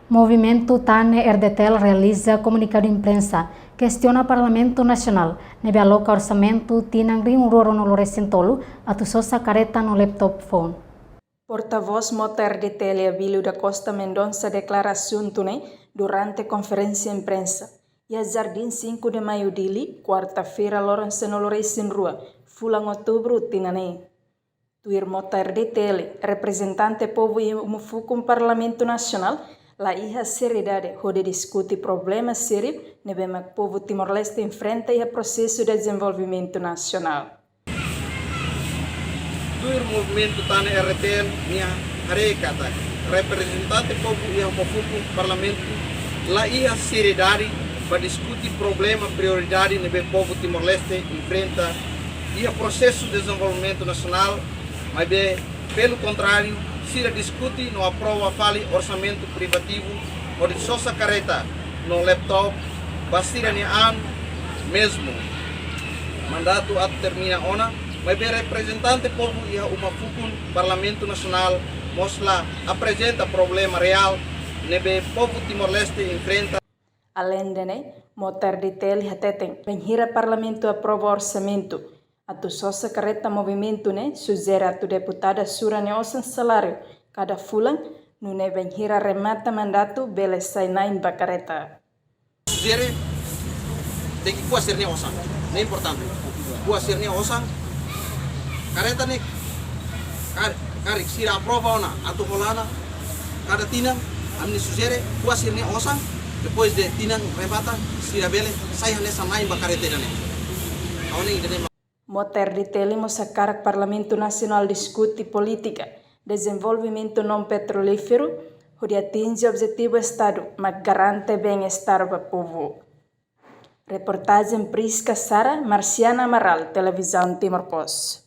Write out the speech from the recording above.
Movimento TANE RDTEL realiza comunicado imprensa, questiona Parlamento Nacional, nebe aloca orçamento, tinang ring uroro no lorecentolo, atusosa careta no laptop phone. Porta-voz Mota RDTEL Abílio da Costa Mendonça declara assunto durante conferência imprensa. E a Jardim 5 de Maio dili, quarta-feira, Lourenço no Lourenço Rua, fulang outubro, tinane. Tuir Mota RDTEL, representante povo e umufukum Parlamento Nacional, la iha seriedade onde discute problemas sérios nebe o povo Timor-Leste enfrenta e o processo de desenvolvimento nacional. Do movimento TANE RDTEL minha arekata representante povo e homofobo parlamento la iha seriedade para discutir problema prioridade nebe povo Timor-Leste enfrenta e o processo de desenvolvimento nacional, mas pelo contrário se discute no aprova fale orçamento privativo ou de sosa careta no laptop bastira ni an mesmo mandato at termina ona. Mas bem representante povo e uma fukun Parlamento Nacional mostra apresenta problema real nebe povo Timor-Leste enfrenta. Além de Mota RDTEL hateteng benhira Parlamento aprova orçamento atu sosa careta movimento sugere atu deputada surane osan salário cada fulan no benhira remata mandato bele sai naim bacareta. Sugere tem que puasir ne osan, é importante. Puasir ne osan careta karik sira aprova ona atu holana cada tinang amni sugere puasir ne osan depois de tinang remata sira bele sai nessa naim bacareta dane. Awning dane Mota RDTEL sacar Parlamento Nacional discute política, desenvolvimento não petrolífero, onde atinge o objetivo Estado, mas garante bem-estar para o povo. Reportagem Prisca Sara, Marciana Amaral, Televisão Timor-Poste.